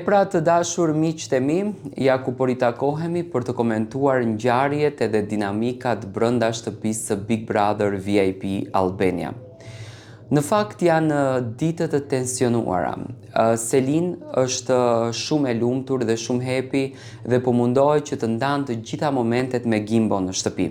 Pra të dashur miqtë e mi, ja ku po ritakohemi për të komentuar ngjarjet edhe dinamikat brenda shtëpisë së Big Brother VIP Albania. Në fakt janë ditët të tensionuara. Selin është shumë e lumtur dhe shumë happy dhe po mundohet që të ndanë të gjitha momentet me Gimbo në shtëpi.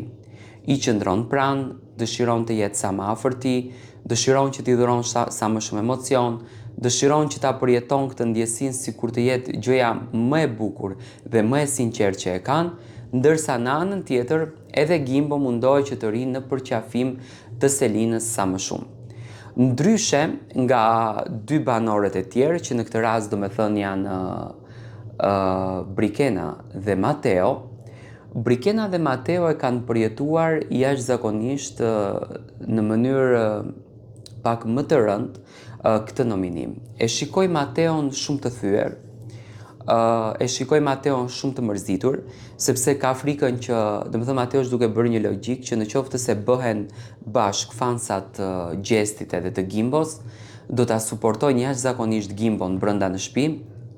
I qëndron pranë, dëshiron të jetë sa më afër tij, dëshiron që t'i dhuron sa më shumë emocion, dëshiron që ta përjeton këtë ndjesinë sikur të jetë gjëja më e bukur dhe më e sinqertë që e kanë, ndërsa në anën tjetër edhe Gimbo mundohet që të rinë në përqafim të Selinës sa më shumë. Ndryshe nga dy banorët e tjerë, që në këtë rast do me thënë janë Brikena dhe Mateo, Brikena dhe Mateo e kanë përjetuar jashtëzakonisht në mënyrë pak më të rëndë këtë nominim. E shikoj Mateon shumë të thyer, e shikoj Mateon shumë të mërzitur, sepse ka frikën që, domethënë Mateo është duke bërë një logjik që në qoftë se bëhen bashk fansat Gjestit edhe të Gimbos, do ta suportojnë jashtëzakonisht Gimbon brenda në shtëpi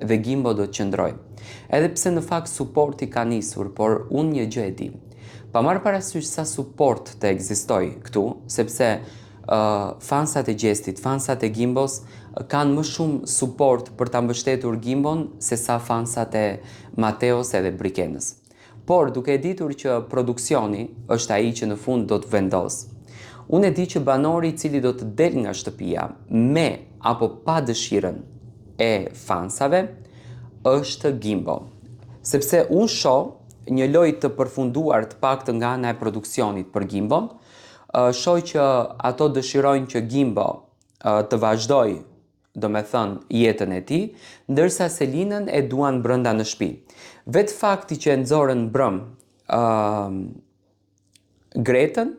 dhe Gimbo do të qëndrojë. Edhe pse në fakt suporti ka nisur, por unë një gjë e di. Pa marrë parasysh sa suport të ekzistoj këtu, sepse fansat e Gjestit, fansat e Gimbos kanë më shumë suport për ta mbështetur Gimbon se sa fansat e Mateos edhe Brikenës. Por duke e ditur që produksioni është ai që në fund do të vendos, unë e di që banori i cili do të del nga shtëpia me apo pa dëshirën e fansave është Gimbo. Sepse unë shoh një lojë të përfunduar të paktën nga ana e produksionit për Gimbon, shoh që ato dëshirojnë që Gimbo të vazhdojë, do me thënë, jetën e tij, ndërsa Selinën e duan brenda në shtëpi. Vetë fakti që e nxorën brëm Gretën,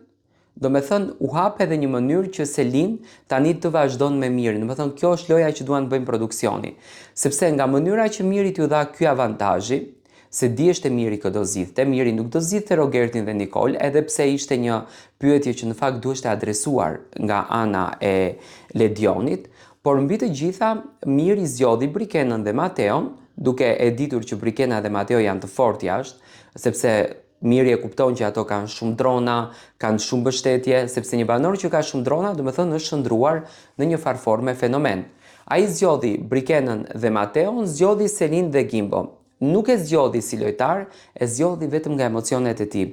do me thënë, u hap edhe një mënyrë që Selin tani të vazhdon me Mirin. Do me thënë, kjo është loja që duan të bëjmë produksioni. Sepse nga mënyra që Miri t'ju dha ky avantazhi, se dieshte Miri kë do zgjidhte, Miri nuk do zgjidhte Rogertin dhe Nikol, edhe pse ishte një pyetje që në fakt duhej të adresuar nga ana e Ledionit, por mbi të gjitha Miri zgjodhi Brikenën dhe Mateon, duke e ditur që Brikena dhe Mateo janë të fortë jashtë, sepse Miri e kupton që ato kanë shumë drona, kanë shumë mbështetje, sepse një banor që ka shumë drona, do me thënë është shndruar në një farforme fenomen. Ai zgjodhi Brikenën dhe Mateon, zgjodhi Selin dhe Gimbo. Nuk e zgjodhi si lojtar, e zgjodhi vetëm nga emocionet e tij.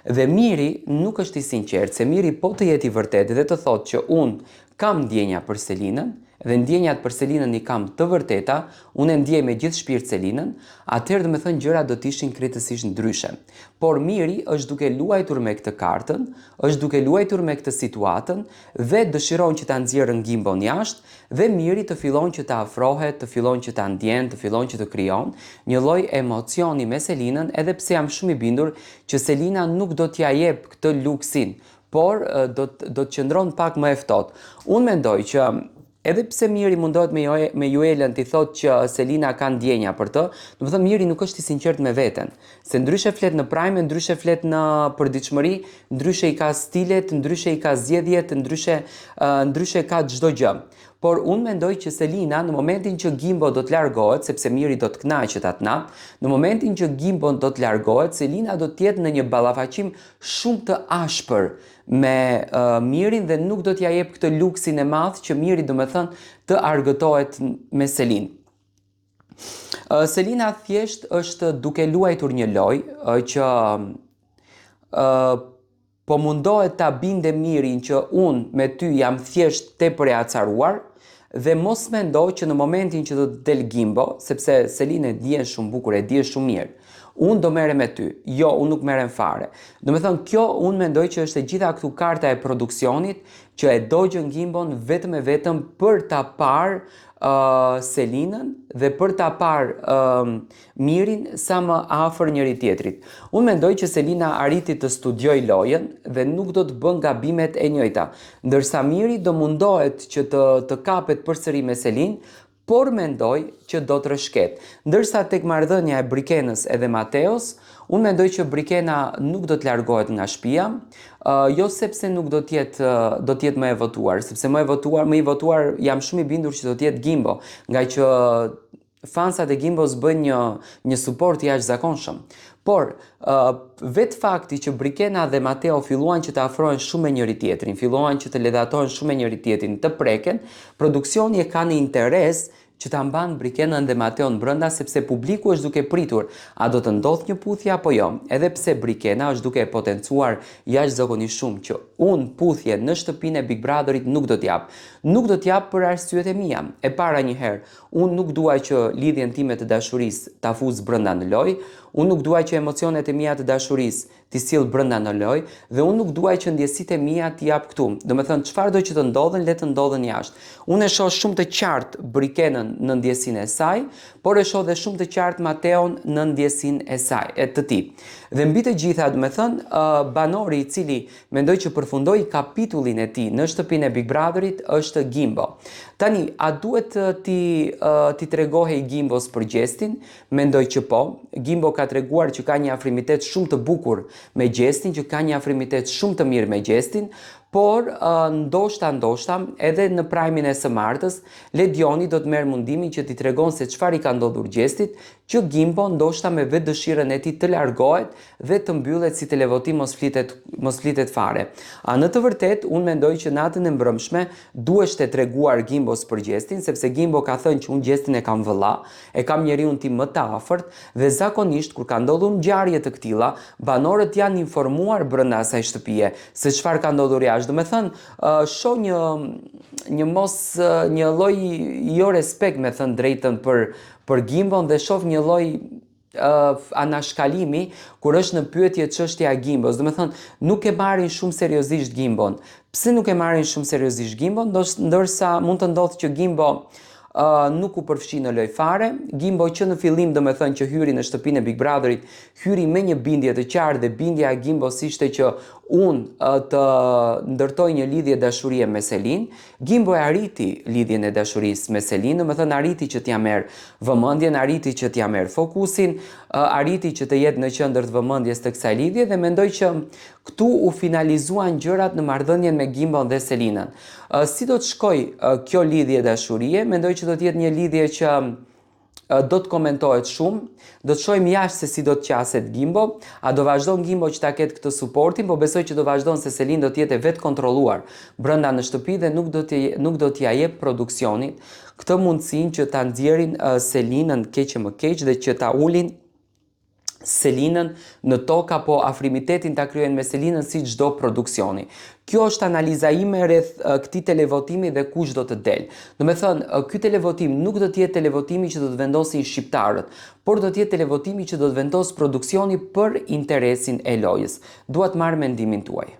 Dhe Miri nuk është i sinqertë, se Miri po të jetë i vërtetë dhe të thotë që unë kam ndjenja për Selinën, dhe ndjenjat për Selinën i kam të vërteta, unë e ndjej me gjithë shpirt Selinën, atëherë do me thënë gjërat do të ishin krejtësisht ndryshe. Por Miri është duke luajtur me këtë kartën, është duke luajtur me këtë situatën dhe dëshiron që ta nxjerrën Gimbon jashtë dhe Miri të fillon që të afrohet, të fillon që ta ndjen, të fillon që të krijon një lloj emocioni me Selinën, edhe pse jam shumë i bindur që Selina nuk do t'ja jep këtë luksin, por do të qëndron pak më e ftohtë. Unë mendoj që edhe pse Miri mundohet me Juelën t'i thotë që Selina ka ndjenja për të, do të thotë Miri nuk është i sinqert me veten, se ndryshe flet në prime, ndryshe flet në përditshmëri, ndryshe i ka stilet, ndryshe i ka zgjedhjet, ndryshe ka çdo gjë. Por unë mendoj që Selina në momentin që Gimbo do të largohet, sepse Miri do të kënaqet atë natë, në momentin që Gimbo do të largohet, Selina do të jetë në një ballafaqim shumë të ashpër me Mirin dhe nuk do t'ja jep këtë luksin e madh që Miri do me thënë të argëtohet me Selin. Selina thjesht është duke luajtur një lojë që po mundohet ta binde Mirin që unë me ty jam thjesht tepër e acaruar dhe mos mendoj që në momentin që do të del Gimbo, sepse Selina e dihen shumë bukur, e dihen shumë mirë, unë do merrem me ty, jo, unë nuk merrem fare. Do me thënë, kjo unë mendoj që është e gjitha këtu karta e produksionit që e dogjën Gimbon vetëm e vetëm për ta parë Selinën dhe për ta parë Mirin sa më afër njëri tjetrit. Unë mendoj që Selina arriti të studioj lojën dhe nuk do të bën gabimet e njëjta, ndërsa Miri do mundohet që të kapet përsëri me Selin, por mendoj që do të rëshket. Ndërsa tek marrëdhënia e Brikenës edhe Mateos, unë mendoj që Brikena nuk do të largohet nga shtëpia, jo sepse nuk do të jetë më e votuar, sepse më i votuar jam shumë i bindur që do të jetë Gimbo, nga që fansat e Gimbos bëjnë një suport jashtëzakonshëm. Por, vetë fakti që Brikena dhe Mateo filluan që të afrohen shumë me njëri tjetrin, filluan që të ledatohen shumë me njëri tjetrin, të preken, produksioni e ka një interes që ta mban Brikenën dhe Mateon brenda sepse publiku është duke pritur a do të ndodhë një puthje apo jo. Edhe pse Brikena është duke potencuar jashtëzakonisht shumë që unë puthje në shtëpinë e Big Brotherit nuk do t'jap. Nuk do t'jap për arsyet e mia. E para njëherë, unë nuk dua që lidhjen time të dashurisë ta fuz brenda në lojë, unë nuk dua që emocionet e mia të dashurisë t'i sill brenda në lojë dhe unë nuk dua që ndjesitë e mia t'i jap këtu. Domethënë çfarë do që të ndodhen, le të ndodhen jashtë. Unë e shoh shumë të qartë Brikenën në ndjesinë e saj, por e shoh dhe shumë të qartë Mateon në ndjesinë e saj, të tij. Dhe mbi të gjitha, domethënë, banori i cili mendoj që përfundoi kapitullin e tij në shtëpinë e Big Brotherit është Gimbo. Tani, a duhet ti tregohej Gimbos për gjestin? Mendoj që po. Gimbo ka treguar që ka një afrimitet shumë të bukur me gjestin, që ka një afrimitet shumë të mirë me gjestin, por ndoshta edhe në prajmin e së martës, Ledioni do të merr mundimin që t'i tregon se çfarë i ka ndodhur gjestit, që Gimbo ndoshta me vetë dëshirën e tij të largohet dhe të mbyllet si televotim mos flitet fare. A në të vërtetë unë mendoj që natën e mbrëmshme duhet të treguar Gimbos për gjestin, sepse Gimbo ka thënë që unë gjestin e kam vëlla, e kam njeriun tim më të afërt dhe zakonisht kur ka ndodhur ngjarje të këtilla, banorët janë informuar brenda asaj shtëpie se çfarë ka ndodhur jashtë. Do me thënë, shoh një lloj jo respekt me thënë drejtën për Gimbon dhe shoh një lloj anashkalimi kur është në pyetje çështja e Gimbos. Do me thënë, nuk e marrin shumë seriozisht Gimbon. Pse nuk e marrin shumë seriozisht Gimbon? Ndërsa mund të ndodhë që Gimbo nuk u përfshi në lojë fare. Gimbo që në fillim do me thënë që hyri në shtëpinë e Big Brotherit, hyri me një bindje të qartë dhe bindja e Gimbos ishte që unë të ndërtoj një lidhje dashurie me Selin. Gimbo e arriti lidhjen e dashurisë me Selin, do me thënë arriti që t'ja merr vëmendjen, arriti që t'ja merr fokusin, arriti që të jetë në qendër të vëmendjes të kësaj lidhje dhe mendoj që këtu u finalizuan gjërat në marrëdhënien me Gimbon dhe Selinën. Si do të shkojë kjo lidhje dashurie? Mendoj që do të jetë një lidhje që do të komentohet shumë, do të shohim jashtë se si do të qaset Gimbo, a do vazhdon Gimbo që ta ketë këtë suportin, po besoj që do vazhdon se Selin do të jetë vetë kontrolluar brenda në shtëpi dhe nuk do t'ja jep produksionit këtë mundësinë që ta nxjerrin Selinën keq e më keq dhe që ta ulin Selinën në tokë apo afrimitetin ta kryejnë me Selinën si çdo produksioni. Kjo është analiza ime rreth këtij televotimi dhe kush do të del. Do me thënë, ky televotim nuk do të jetë televotimi që do të vendosin shqiptarët, por do të jetë televotimi që do të vendos produksioni për interesin e lojës. Dua të marr mendimin tuaj.